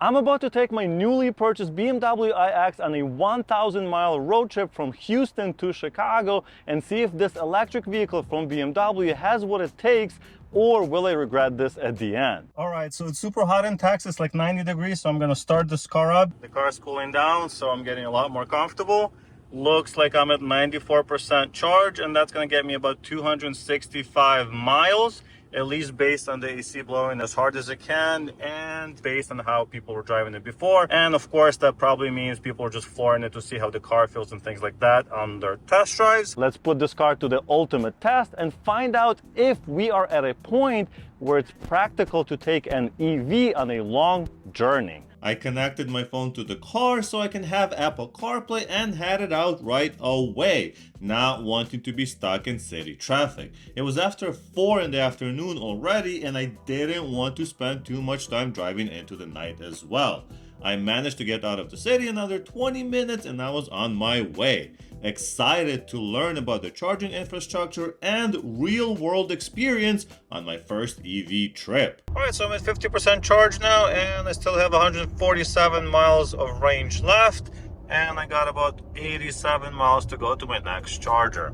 I'm about to take my newly purchased BMW iX on a 1,000-mile road trip from Houston to Chicago and see if this electric vehicle from BMW has what it takes, or will I regret this at the end? All right, so it's super hot in Texas, like 90 degrees, so I'm gonna start this car up. The car is cooling down, so I'm getting a lot more comfortable. Looks like I'm at 94% charge, and that's gonna get me about 265 miles. At least based on the AC blowing as hard as it can and based on how people were driving it before. And of course, that probably means people are just flooring it to see how the car feels and things like that on their test drives. Let's put this car to the ultimate test and find out if we are at a point where it's practical to take an EV on a long journey. I connected my phone to the car so I can have Apple CarPlay and had it out right away, not wanting to be stuck in city traffic. It was after 4 in the afternoon already and I didn't want to spend too much time driving into the night as well. I managed to get out of the city in another 20 minutes and I was on my way. Excited to learn about the charging infrastructure and real-world experience on my first EV trip. Alright, so I'm at 50% charge now and I still have 147 miles of range left and I got about 87 miles to go to my next charger.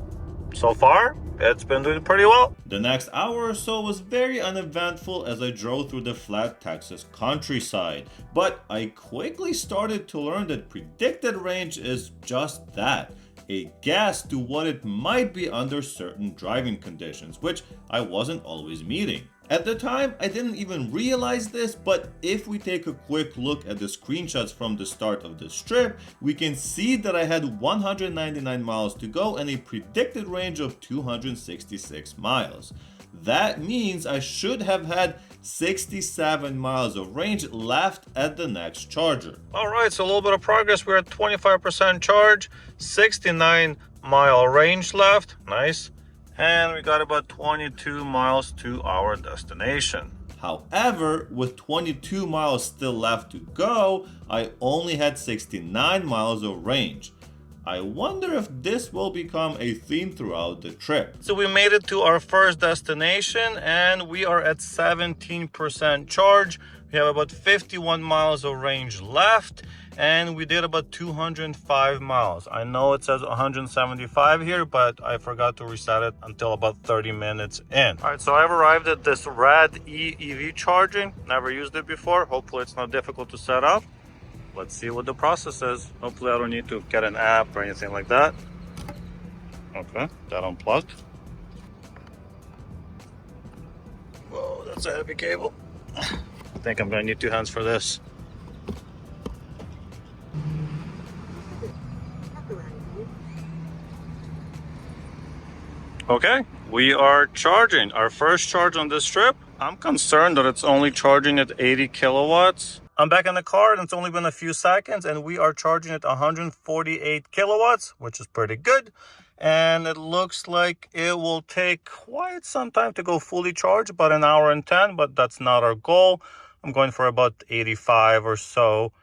So far, it's been doing pretty well. The next hour or so was very uneventful as I drove through the flat Texas countryside, but I quickly started to learn that predicted range is just that. A guess to what it might be under certain driving conditions, which I wasn't always meeting. At the time, I didn't even realize this, but if we take a quick look at the screenshots from the start of this trip, we can see that I had 199 miles to go and a predicted range of 266 miles. That means I should have had 67 miles of range left at the next charger. All right, so a little bit of progress. We're at 25% charge, 69 mile range left. Nice. And we got about 22 miles to our destination. However, with 22 miles still left to go, I only had 69 miles of range. I wonder if this will become a theme throughout the trip. So we made it to our first destination and we are at 17% charge. We have about 51 miles of range left and we did about 205 miles. I know it says 175 here, but I forgot to reset it until about 30 minutes in. All right, so I've arrived at this Rad EV charging. Never used it before. Hopefully it's not difficult to set up. Let's see what the process is. Hopefully I don't need to get an app or anything like that. Okay, that unplugged. Whoa, that's a heavy cable. I think I'm gonna need 2 hands for this. Okay, we are charging. Our first charge on this trip. I'm concerned that it's only charging at 80 kilowatts. I'm back in the car and it's only been a few seconds and we are charging at 148 kilowatts, which is pretty good. And it looks like it will take quite some time to go fully charged, about an hour and 10, but that's not our goal. I'm going for about 85 or so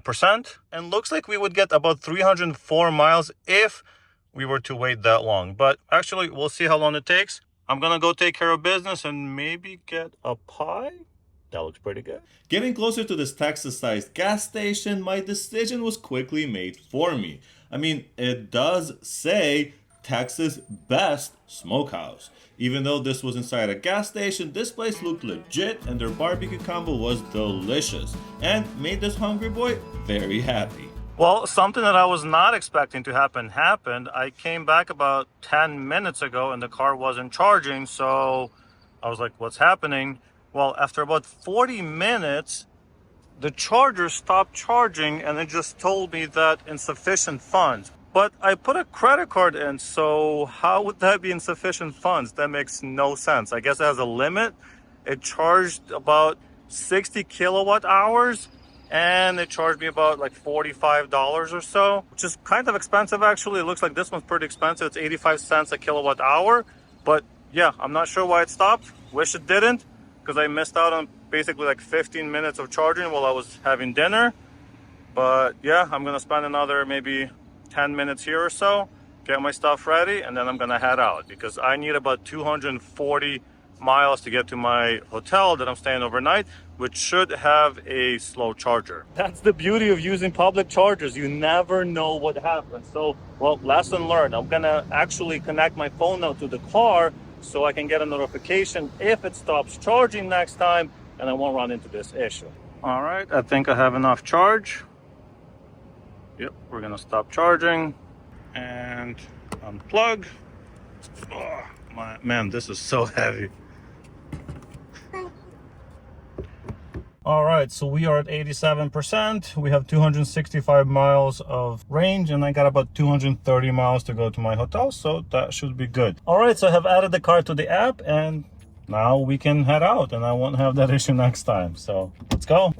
percent. And looks like we would get about 304 miles if we were to wait that long. But actually, we'll see how long it takes. I'm gonna go take care of business and maybe get a pie. That looks pretty good. Getting closer to this Texas-sized gas station, my decision was quickly made for me. I mean, it does say Texas Best Smokehouse. Even though this was inside a gas station, this place looked legit and their barbecue combo was delicious and made this hungry boy very happy. Well, something that I was not expecting to happen happened. I came back about 10 minutes ago and the car wasn't charging, so I was like, what's happening? Well, after about 40 minutes, the charger stopped charging and it just told me that insufficient funds. But I put a credit card in, so how would that be insufficient funds? That makes no sense. I guess it has a limit. It charged about 60 kilowatt hours and it charged me about like $45 or so, which is kind of expensive actually. It looks like this one's pretty expensive. It's 85 cents a kilowatt hour. But yeah, I'm not sure why it stopped. Wish it didn't, because I missed out on basically like 15 minutes of charging while I was having dinner. But yeah, I'm gonna spend another maybe 10 minutes here or so, get my stuff ready, and then I'm gonna head out because I need about 240 miles to get to my hotel that I'm staying overnight, which should have a slow charger. That's the beauty of using public chargers. You never know what happens. So, well, lesson learned. I'm gonna actually connect my phone now to the car so I can get a notification if it stops charging next time, and I won't run into this issue. All right, I think I have enough charge. Yep, we're gonna stop charging and unplug. Oh, man, this is so heavy. All right, so we are at 87%. We have 265 miles of range, and I got about 230 miles to go to my hotel, so that should be good. All right, so I have added the car to the app, and now we can head out, and I won't have that issue next time. So let's go.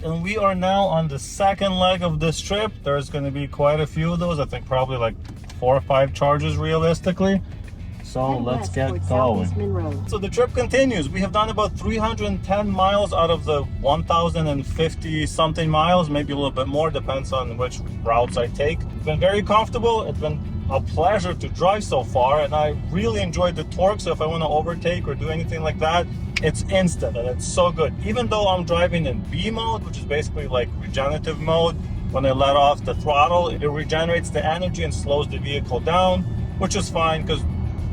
And we are now on the second leg of this trip. There's going to be quite a few of those. I think probably like 4 or 5 charges realistically. So let's get going. So the trip continues. We have done about 310 miles out of the 1,050 something miles, maybe a little bit more, depends on which routes I take. It's been very comfortable. It's been a pleasure to drive so far, and I really enjoyed the torque. So if I want to overtake or do anything like that, it's instant and it's so good. Even though I'm driving in B mode, which is basically like regenerative mode, when I let off the throttle, it regenerates the energy and slows the vehicle down, which is fine because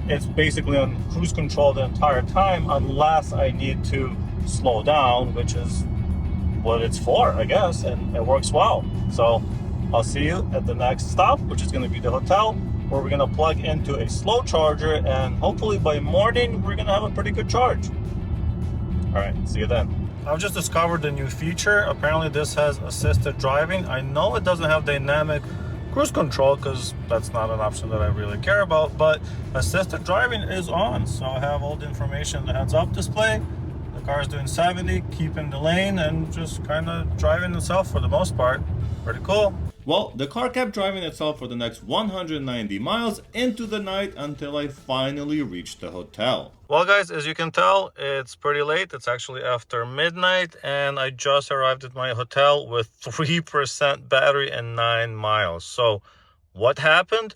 it's basically on cruise control the entire time unless I need to slow down, which is what it's for, I guess, and it works well. So I'll see you at the next stop, which is going to be the hotel, where we're going to plug into a slow charger, and hopefully by morning we're going to have a pretty good charge. All right, see you then. I've just discovered a new feature. Apparently this has assisted driving. I know it doesn't have dynamic cruise control because that's not an option that I really care about, but assisted driving is on. So I have all the information in the heads-up display. The car is doing 70, keeping the lane, and just kind of driving itself for the most part. Pretty cool. Well, the car kept driving itself for the next 190 miles into the night until I finally reached the hotel. Well, guys, as you can tell, it's pretty late. It's actually after midnight, and I just arrived at my hotel with 3% battery and 9 miles. So what happened?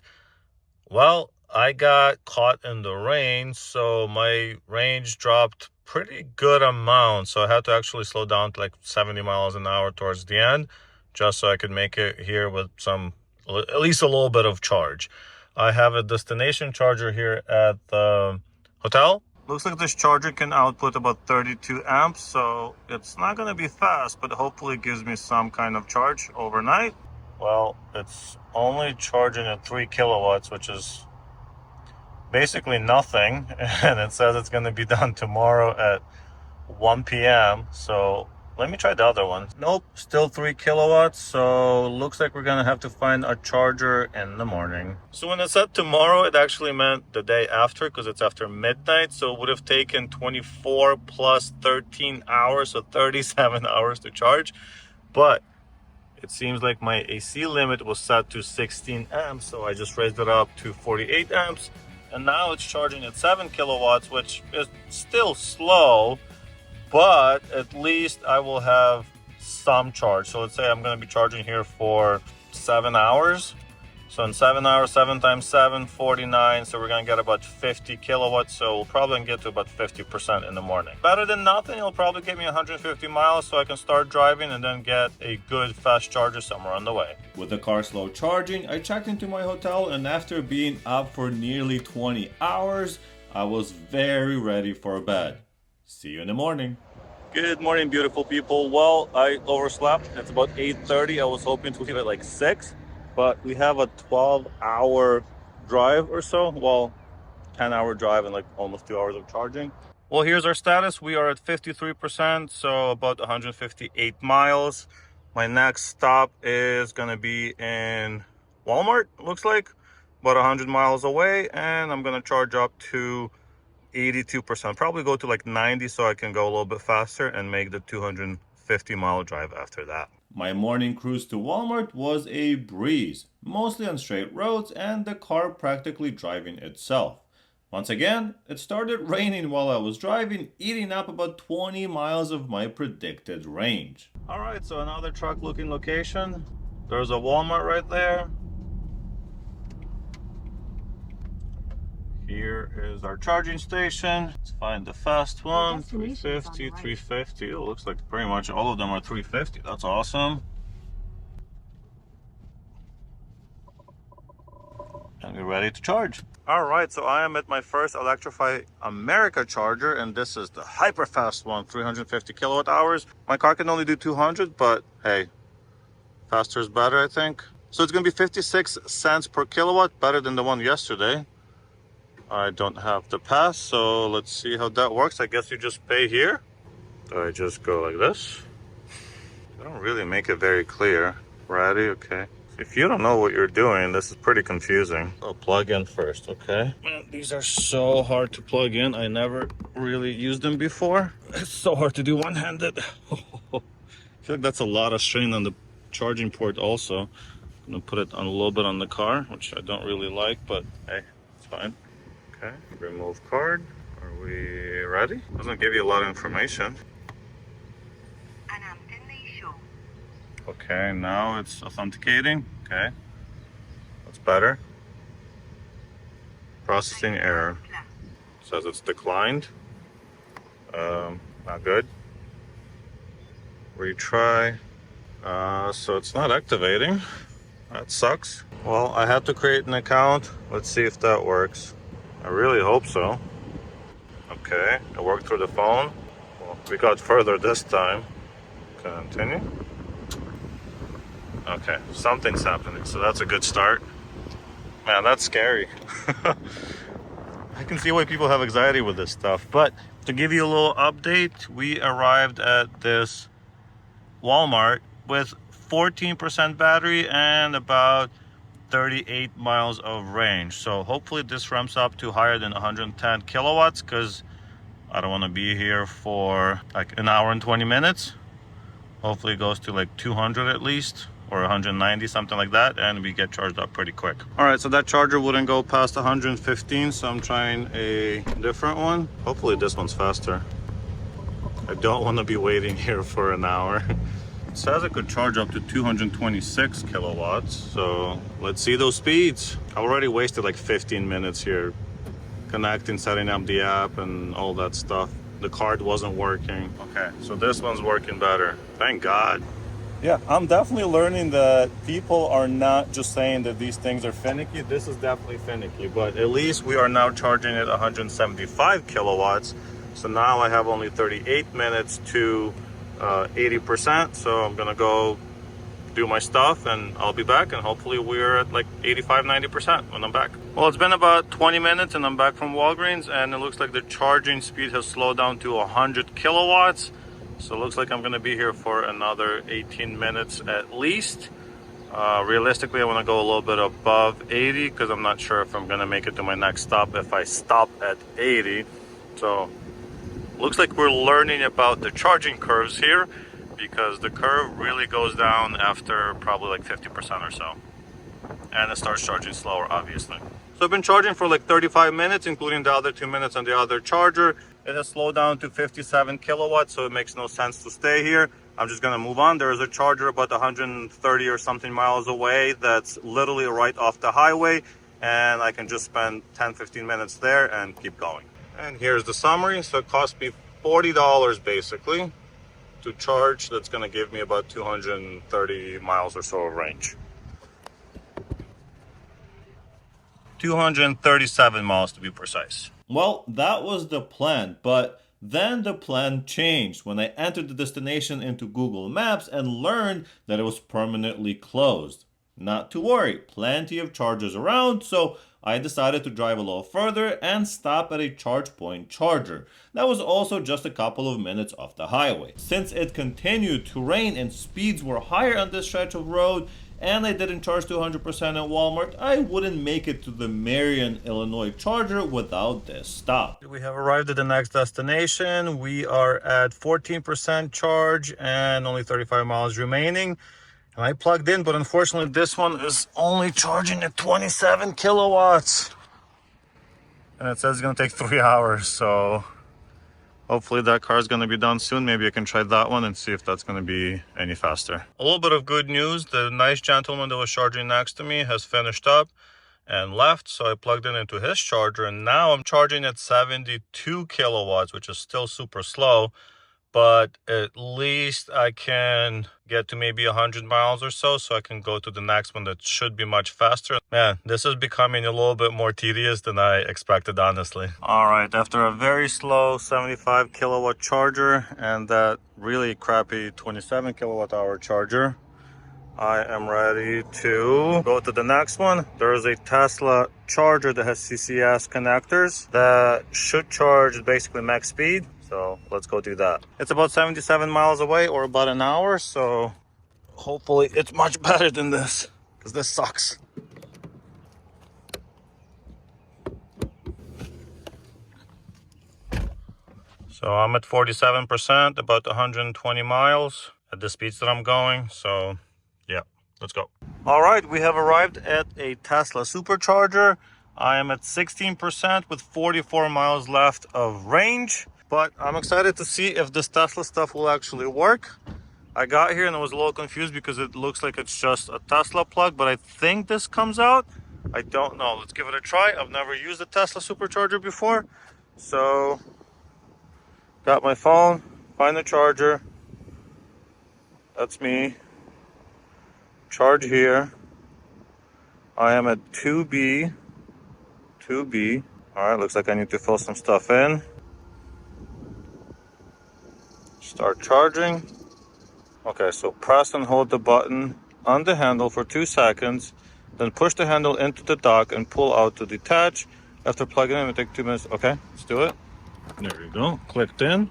Well, I got caught in the rain, so my range dropped pretty good amount. So I had to actually slow down to like 70 miles an hour towards the end, just so I could make it here with at least a little bit of charge. I have a destination charger here at the hotel. Looks like this charger can output about 32 amps, so it's not going to be fast, but hopefully it gives me some kind of charge overnight. Well, it's only charging at 3 kilowatts, which is basically nothing, and it says it's going to be done tomorrow at 1 p.m. So let me try the other one. Nope, still 3 kilowatts, so looks like we're gonna have to find a charger in the morning. So when it said tomorrow, it actually meant the day after, because it's after midnight, so it would have taken 24 plus 13 hours, so 37 hours to charge. But it seems like my AC limit was set to 16 amps, so I just raised it up to 48 amps, and now it's charging at 7 kilowatts, which is still slow, but at least I will have some charge. So let's say I'm going to be charging here for 7 hours. So in 7 hours, 7 times 7, 49. So we're going to get about 50 kilowatts. So we'll probably get to about 50% in the morning. Better than nothing. It'll probably give me 150 miles so I can start driving and then get a good fast charger somewhere on the way. With the car slow charging, I checked into my hotel, and after being up for nearly 20 hours, I was very ready for bed. See you in the morning. Good morning, beautiful people. Well, I overslept. It's about 8:30. I was hoping to leave at like 6, but we have a 12-hour drive or so. Well, 10-hour drive and like almost 2 hours of charging. Well, here's our status. We are at 53%, so about 158 miles. My next stop is gonna be in Walmart, looks like, about 100 miles away, and I'm gonna charge up to 82%, probably go to like 90 so I can go a little bit faster and make the 250 mile drive after that. My morning cruise to Walmart was a breeze, mostly on straight roads and the car practically driving itself. Once again, it started raining while I was driving, eating up about 20 miles of my predicted range. All right, so another truck looking location. There's a Walmart right there. Here is our charging station. Let's find the fast one. 350, 350. It looks like pretty much all of them are 350. That's awesome. And we're ready to charge. All right, so I am at my first Electrify America charger, and this is the hyper fast one, 350 kilowatt hours. My car can only do 200, but hey, faster is better, I think. So it's gonna be 56 cents per kilowatt, better than the one yesterday. I don't have the pass, so let's see how that works. I guess you just pay here. Do I just go like this? I don't really make it very clear. Ready? Okay. If you don't know what you're doing, this is pretty confusing. I'll plug in first, okay? Man, these are so hard to plug in. I never really used them before. It's so hard to do one-handed. I feel like that's a lot of strain on the charging port also. I'm gonna put it on a little bit on the car, which I don't really like, but hey, it's fine. Okay, remove card. Are we ready? Doesn't give you a lot of information. Okay, now it's authenticating. Okay, that's better. Processing error. Says it's declined. Not good. Retry. So it's not activating. That sucks. Well, I had to create an account. Let's see if that works. I really hope so. Okay, it worked through the phone. Well, we got further this time. Continue. Okay, something's happening, so that's a good start. Man, that's scary. I can see why people have anxiety with this stuff. But to give you a little update, we arrived at this Walmart with 14% battery and about 38 miles of range. So hopefully this ramps up to higher than 110 kilowatts, because I don't want to be here for like an hour and 20 minutes. Hopefully it goes to like 200 at least, or 190, something like that, and we get charged up pretty quick. All right, so that charger wouldn't go past 115, so I'm trying a different one. Hopefully this one's faster. I don't want to be waiting here for an hour. It says it could charge up to 226 kilowatts, so let's see those speeds. I already wasted like 15 minutes here connecting, setting up the app and all that stuff. The card wasn't working. Okay, so this one's working better. Thank God. Yeah, I'm definitely learning that people are not just saying that these things are finicky. This is definitely finicky, but at least we are now charging at 175 kilowatts. So now I have only 38 minutes to 80%. So I'm gonna go do my stuff and I'll be back, and hopefully we're at like 85-90% when I'm back. Well, it's been about 20 minutes and I'm back from Walgreens, and it looks like the charging speed has slowed down to 100 kilowatts. So it looks like I'm going to be here for another 18 minutes at least. Realistically, I want to go a little bit above 80 because I'm not sure if I'm going to make it to my next stop if I stop at 80. So looks like we're learning about the charging curves here, because the curve really goes down after probably like 50% or so. And it starts charging slower, obviously. So I've been charging for like 35 minutes, including the other 2 minutes on the other charger. It has slowed down to 57 kilowatts, so it makes no sense to stay here. I'm just gonna move on. There is a charger about 130 or something miles away that's literally right off the highway, and I can just spend 10-15 minutes there and keep going. And here's the summary. So it cost me $40 basically to charge. That's gonna give me about 230 miles or so of range. 237 miles to be precise. Well, that was the plan, but then the plan changed when I entered the destination into Google Maps and learned that it was permanently closed. Not to worry, plenty of chargers around, so I decided to drive a little further and stop at a ChargePoint charger. That was also just a couple of minutes off the highway. Since it continued to rain and speeds were higher on this stretch of road, and I didn't charge to 100% at Walmart, I wouldn't make it to the Marion, Illinois charger without this stop. We have arrived at the next destination. We are at 14% charge and only 35 miles remaining. And I plugged in, but unfortunately this one is only charging at 27 kilowatts. And it says it's gonna take 3 hours, so hopefully that car is going to be done soon. Maybe I can try that one and see if that's going to be any faster. A little bit of good news. The nice gentleman that was charging next to me has finished up. and left. So I plugged it into his charger, and now I'm charging at 72 kilowatts, which is still super slow, but at least I can get to maybe 100 miles or so I can go to the next one that should be much faster. Man, this is becoming a little bit more tedious than I expected, honestly. All right, after a very slow 75 kilowatt charger and that really crappy 27 kilowatt hour charger, I am ready to go to the next one. There is a Tesla charger that has CCS connectors that should charge basically max speed. So let's go do that. It's about 77 miles away, or about an hour. So hopefully it's much better than this, because this sucks. So I'm at 47%, about 120 miles at the speeds that I'm going. So yeah, let's go. All right, we have arrived at a Tesla supercharger. I am at 16% with 44 miles left of range, but I'm excited to see if this Tesla stuff will actually work. I got here and I was a little confused because it looks like it's just a Tesla plug, but I think this comes out. I don't know. Let's give it a try. I've never used a Tesla supercharger before. So, got my phone, find the charger. That's me. Charge here. I am at 2B. All right, looks like I need to fill some stuff in. Start charging. Okay, so press and hold the button on the handle for 2 seconds, then push the handle into the dock and pull out to detach. After plugging in, it will take 2 minutes. Okay, let's do it. There we go, clicked in. Am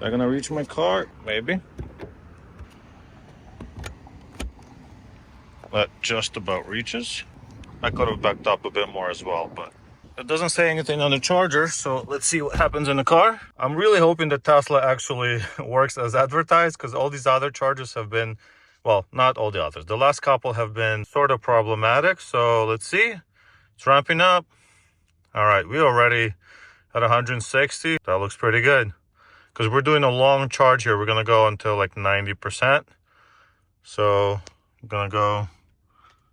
I gonna reach my car? Maybe. That just about reaches. I could have backed up a bit more as well, but it doesn't say anything on the charger, so let's see what happens in the car. I'm really hoping that Tesla actually works as advertised, because all these other chargers have been, well, not all the others. The last couple have been sort of problematic, so let's see. It's ramping up. All right, we're already at 160. That looks pretty good, because we're doing a long charge here. We're gonna go until like 90%. So I'm gonna go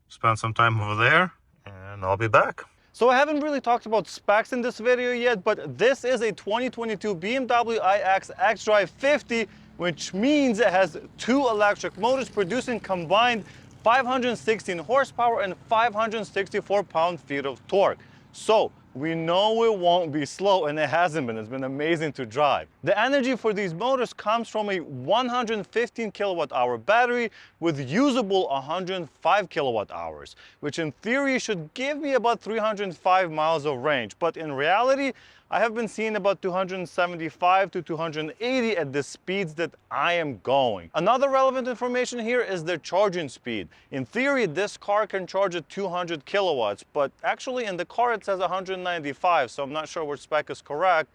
spend some time over there, and I'll be back. So I haven't really talked about specs in this video yet, but this is a 2022 BMW iX xDrive 50, which means it has 2 electric motors producing combined 516 horsepower and 564 pound-feet of torque. So we know it won't be slow, and it hasn't been. It's been amazing to drive. The energy for these motors comes from a 115 kilowatt hour battery with usable 105 kilowatt hours, which in theory should give me about 305 miles of range. But in reality, I have been seeing about 275 to 280 at the speeds that I am going. Another relevant information here is the charging speed. In theory, this car can charge at 200 kilowatts, but actually in the car it says 195, so I'm not sure which spec is correct.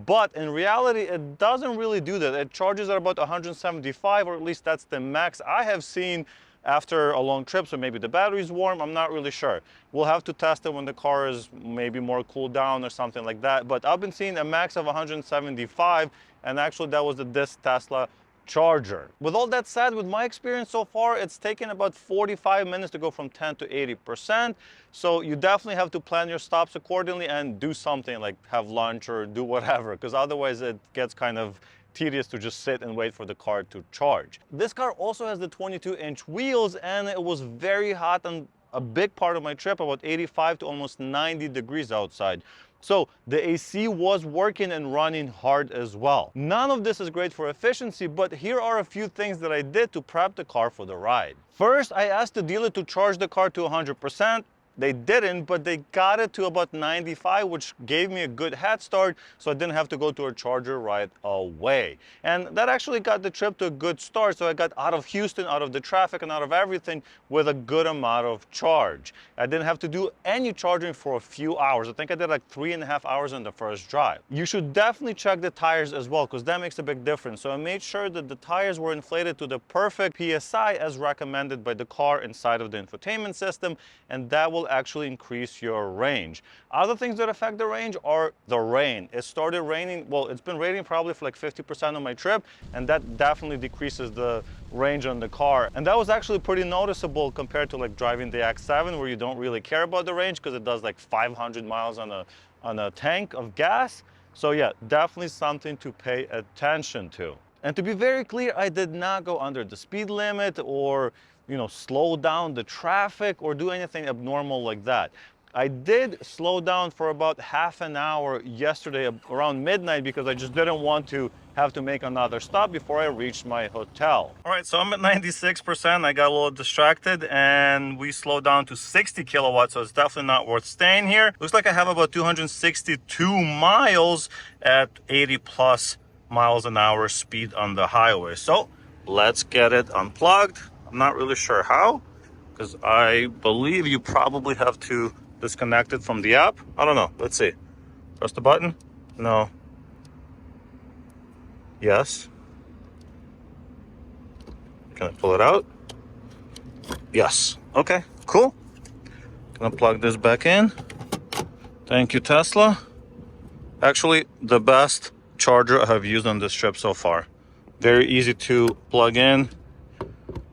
But in reality, it doesn't really do that. It charges at about 175, or at least that's the max I have seen after a long trip, so maybe the battery's warm, I'm not really sure. We'll have to test it when the car is maybe more cooled down or something like that, but I've been seeing a max of 175, and actually that was this Tesla charger. With all that said, with my experience so far, it's taken about 45 minutes to go from 10 to 80%, so you definitely have to plan your stops accordingly and do something like have lunch or do whatever, because otherwise it gets kind of tedious to just sit and wait for the car to charge. This car also has the 22-inch wheels, and it was very hot on a big part of my trip, about 85 to almost 90 degrees outside. So the AC was working and running hard as well. None of this is great for efficiency, but here are a few things that I did to prep the car for the ride. First, I asked the dealer to charge the car to 100%. They didn't, but they got it to about 95, which gave me a good head start, so I didn't have to go to a charger right away. And that actually got the trip to a good start, so I got out of Houston, out of the traffic, and out of everything with a good amount of charge. I didn't have to do any charging for a few hours. I think I did like 3.5 hours on the first drive. You should definitely check the tires as well, because that makes a big difference. So I made sure that the tires were inflated to the perfect PSI as recommended by the car inside of the infotainment system, and that will will actually increase your range. Other things that affect the range are the rain. It started raining, well, it's been raining probably for like 50% of my trip, and that definitely decreases the range on the car. And that was actually pretty noticeable compared to like driving the X7, where you don't really care about the range because it does like 500 miles on a tank of gas. So yeah, definitely something to pay attention to. And to be very clear, I did not go under the speed limit or, you know, slow down the traffic or do anything abnormal like that. I did slow down for about half an hour yesterday around midnight because I just didn't want to have to make another stop before I reached my hotel. All right, so I'm at 96%. I got a little distracted and we slowed down to 60 kilowatts, so it's definitely not worth staying here. Looks like I have about 262 miles at 80 plus miles an hour speed on the highway. So let's get it unplugged. I'm not really sure how, because I believe you probably have to disconnect it from the app. I don't know. Let's see. Press the button. No. Yes. Can I pull it out? Yes. Okay, cool. Gonna plug this back in. Thank you, Tesla. Actually, the best charger I have used on this trip so far. Very easy to plug in.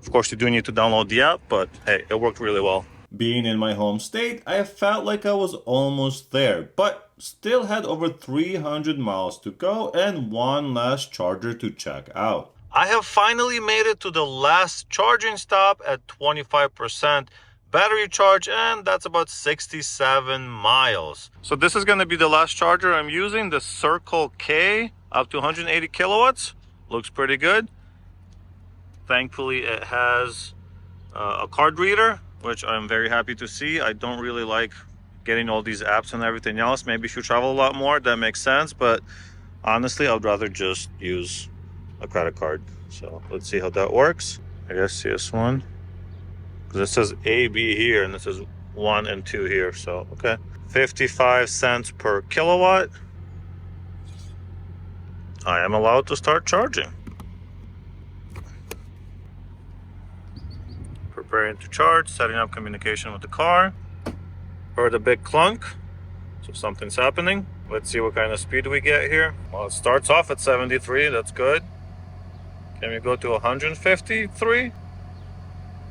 Of course, you do need to download the app, but hey, it worked really well. Being in my home state, I felt like I was almost there, but still had over 300 miles to go and one last charger to check out. I have finally made it to the last charging stop at 25% battery charge, and that's about 67 miles. So this is going to be the last charger I'm using, the Circle K, up to 180 kilowatts. Looks pretty good. Thankfully, it has a card reader, which I'm very happy to see. I don't really like getting all these apps and everything else. Maybe if you travel a lot more, that makes sense. But honestly, I would rather just use a credit card. So let's see how that works. I guess CS1. Because it says AB here and this is 1 and 2 here. So, okay. 55 cents per kilowatt. I am allowed to start charging. Preparing to charge, setting up communication with the car. Heard a big clunk, so something's happening. Let's see what kind of speed we get here. Well, it starts off at 73, that's good. Can we go to 153?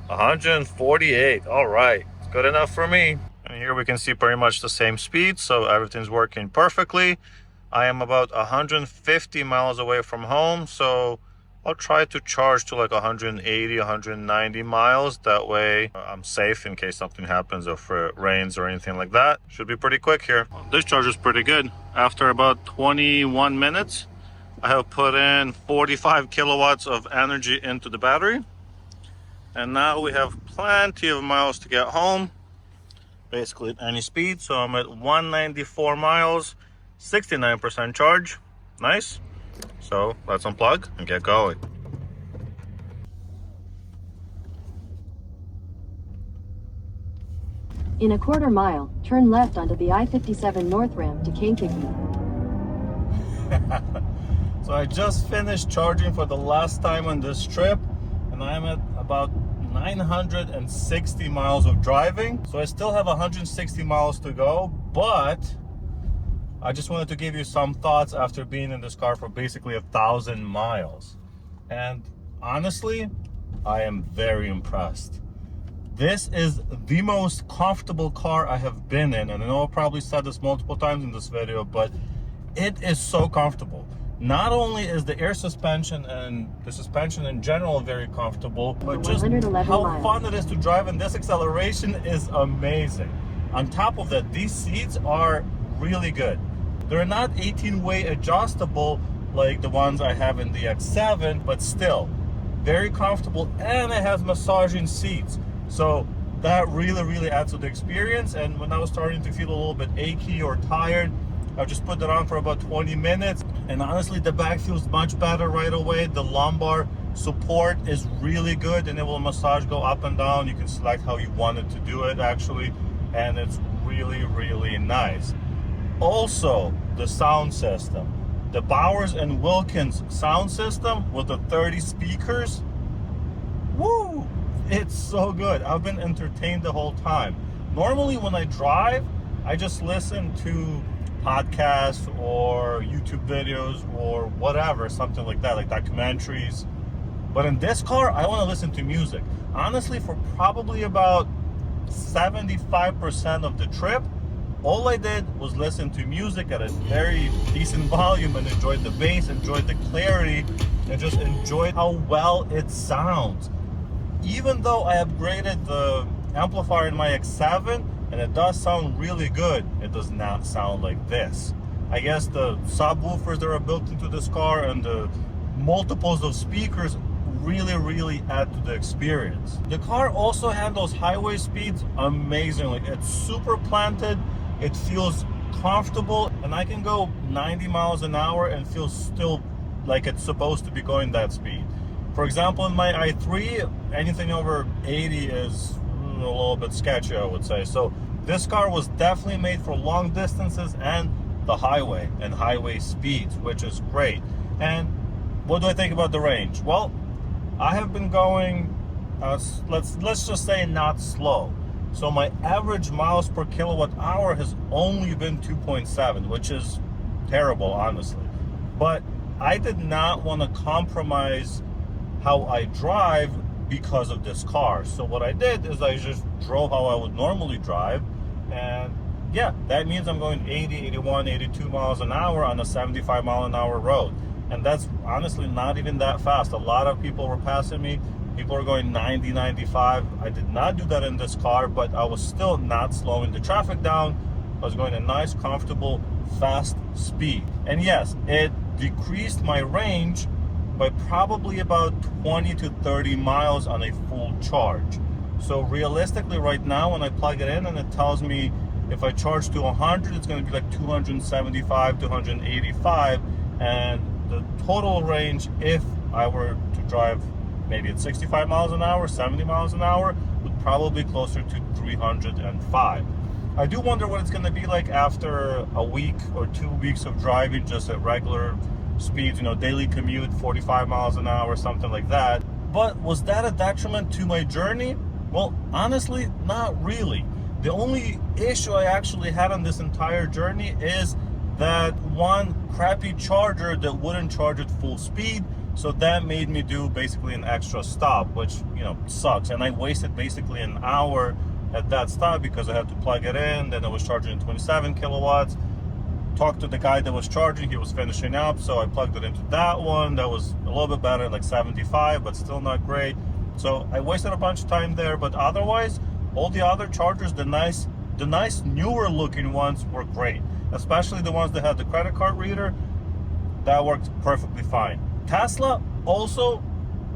148, all right. It's good enough for me. And here we can see pretty much the same speed, so everything's working perfectly. I am about 150 miles away from home, so I'll try to charge to like 180, 190 miles. That way I'm safe in case something happens or if it rains or anything like that. Should be pretty quick here. This charge is pretty good. After about 21 minutes, I have put in 45 kilowatts of energy into the battery. And now we have plenty of miles to get home. Basically at any speed. So I'm at 194 miles, 69% charge. Nice. So let's unplug and get going. In a quarter mile, turn left onto the I-57 North ramp to Kankakee. So I just finished charging for the last time on this trip, and I'm at about 960 miles of driving. So I still have 160 miles to go, but I just wanted to give you some thoughts after being in this car for basically 1,000 miles. And honestly, I am very impressed. This is the most comfortable car I have been in. And I know I probably said this multiple times in this video, but it is so comfortable. Not only is the air suspension and the suspension in general very comfortable, but just how fun it is to drive, and this acceleration is amazing. On top of that, these seats are really good. They're not 18-way adjustable like the ones I have in the X7, but still very comfortable, and it has massaging seats. So that really adds to the experience. And when I was starting to feel a little bit achy or tired, I just put it on for about 20 minutes. And honestly, the back feels much better right away. The lumbar support is really good, and it will massage go up and down. You can select how you want it to do it actually, and it's really nice. Also, the sound system. The Bowers & Wilkins sound system with the 30 speakers. Woo! It's so good. I've been entertained the whole time. Normally when I drive, I just listen to podcasts or YouTube videos or whatever, something like that, like documentaries. But in this car, I want to listen to music. Honestly, for probably about 75% of the trip, all I did was listen to music at a very decent volume and enjoyed the bass, enjoyed the clarity, and just enjoyed how well it sounds. Even though I upgraded the amplifier in my X7 and it does sound really good, it does not sound like this. I guess the subwoofers that are built into this car and the multiples of speakers really add to the experience. The car also handles highway speeds amazingly. It's super planted, it feels comfortable, and I can go 90 miles an hour and feel still like it's supposed to be going that speed. For example, in my i3, anything over 80 is a little bit sketchy, I would say. So this car was definitely made for long distances and the highway and highway speeds, which is great. And what do I think about the range? Well, I have been going, let's just say not slow. So my average miles per kilowatt hour has only been 2.7, which is terrible, honestly. But I did not want to compromise how I drive because of this car. So what I did is I just drove how I would normally drive. And yeah, that means I'm going 80, 81, 82 miles an hour on a 75 mile an hour road. And that's honestly not even that fast. A lot of people were passing me. People were going 90, 95. I did not do that in this car, but I was still not slowing the traffic down. I was going a nice, comfortable, fast speed. And yes, it decreased my range by probably about 20 to 30 miles on a full charge. So realistically right now, when I plug it in and it tells me if I charge to 100, it's going to be like 275 to 185. And the total range, if I were to drive maybe at 65 miles an hour, 70 miles an hour, would probably be closer to 305. I do wonder what it's going to be like after a week or 2 weeks of driving just at regular speeds, daily commute, 45 miles an hour, something like that. But was that a detriment to my journey? Well, honestly, not really. The only issue I actually had on this entire journey is that one crappy charger that wouldn't charge at full speed. So that made me do basically an extra stop, which, sucks. And I wasted basically an hour at that stop because I had to plug it in. Then I was charging 27 kilowatts. Talked to the guy that was charging, he was finishing up. So I plugged it into that one. That was a little bit better, like 75, but still not great. So I wasted a bunch of time there, but otherwise, all the other chargers, the nice newer looking ones were great. Especially the ones that had the credit card reader, that worked perfectly fine. Tesla, also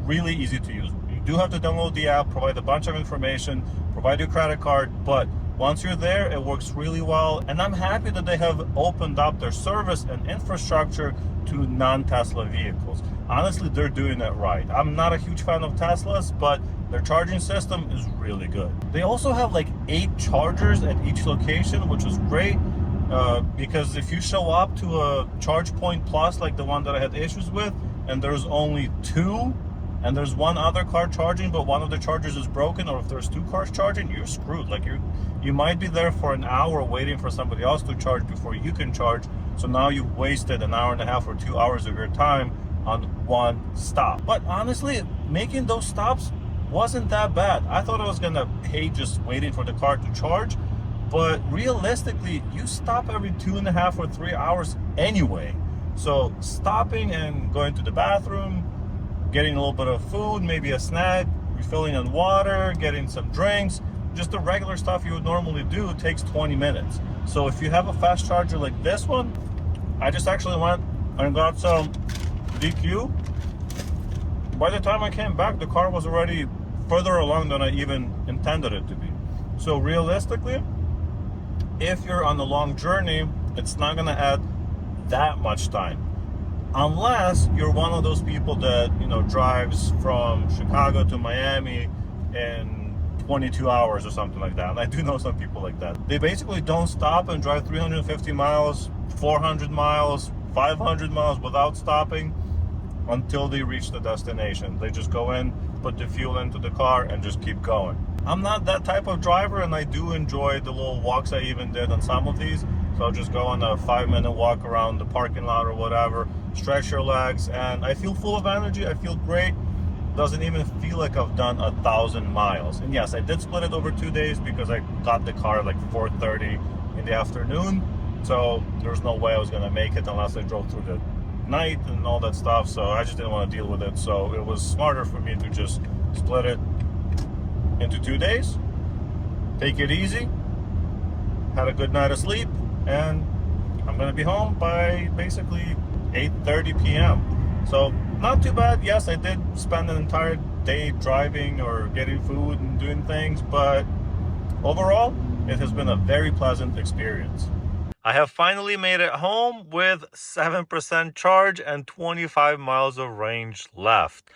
really easy to use. You do have to download the app, provide a bunch of information, provide your credit card, but once you're there, it works really well. And I'm happy that they have opened up their service and infrastructure to non-Tesla vehicles. Honestly, they're doing it right. I'm not a huge fan of Teslas, but their charging system is really good. They also have like 8 chargers at each location, which is great. Because if you show up to a charge point plus like the one that I had issues with, and there's only 2, and there's one other car charging, but one of the chargers is broken, or if there's 2 cars charging, you're screwed. Like you might be there for an hour waiting for somebody else to charge before you can charge. So now you've wasted an hour and a half or 2 hours of your time on one stop. But honestly, making those stops wasn't that bad. I thought I was gonna hate just waiting for the car to charge. But realistically, you stop every 2.5 or 3 hours anyway. So stopping and going to the bathroom, getting a little bit of food, maybe a snack, refilling on water, getting some drinks, just the regular stuff you would normally do takes 20 minutes. So if you have a fast charger like this one, I just actually went and got some DQ. By the time I came back, the car was already further along than I even intended it to be. So realistically, if you're on a long journey, it's not going to add that much time, unless you're one of those people that drives from Chicago to Miami in 22 hours or something like that. And I do know some people like that. They basically don't stop and drive 350 miles, 400 miles, 500 miles without stopping until they reach the destination. They just go in, put the fuel into the car, and just keep going. I'm not that type of driver, and I do enjoy the little walks I even did on some of these. So I'll just go on a 5-minute walk around the parking lot or whatever, stretch your legs, and I feel full of energy. I feel great. Doesn't even feel like I've done 1,000 miles. And yes, I did split it over 2 days because I got the car like 4:30 in the afternoon. So there's no way I was gonna make it unless I drove through the night and all that stuff. So I just didn't want to deal with it. So it was smarter for me to just split it into 2 days, take it easy, had a good night of sleep, and I'm gonna be home by basically 8:30 p.m. So not too bad. Yes, I did spend an entire day driving or getting food and doing things, but overall, it has been a very pleasant experience. I have finally made it home with 7% charge and 25 miles of range left.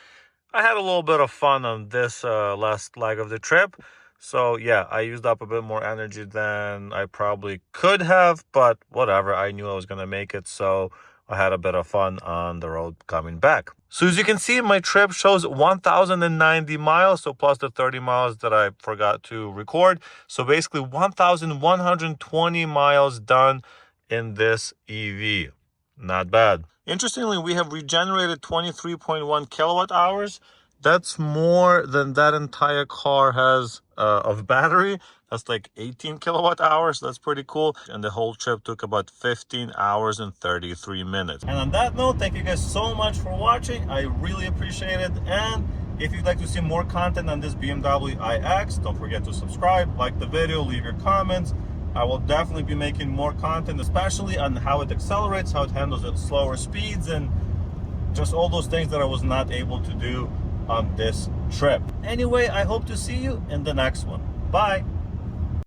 I had a little bit of fun on this last leg of the trip. So yeah, I used up a bit more energy than I probably could have, but whatever. I knew I was going to make it, so I had a bit of fun on the road coming back. So as you can see, my trip shows 1,090 miles, so plus the 30 miles that I forgot to record. So basically 1,120 miles done in this EV. Not bad. Interestingly, we have regenerated 23.1 kilowatt hours. That's more than that entire car has of battery. That's like 18 kilowatt hours. That's pretty cool. And the whole trip took about 15 hours and 33 minutes. And on that note, thank you guys so much for watching. I really appreciate it. And if you'd like to see more content on this BMW iX, don't forget to subscribe, like the video, leave your comments. I will definitely be making more content, especially on how it accelerates, how it handles at slower speeds, and just all those things that I was not able to do on this trip. Anyway, I hope to see you in the next one. Bye.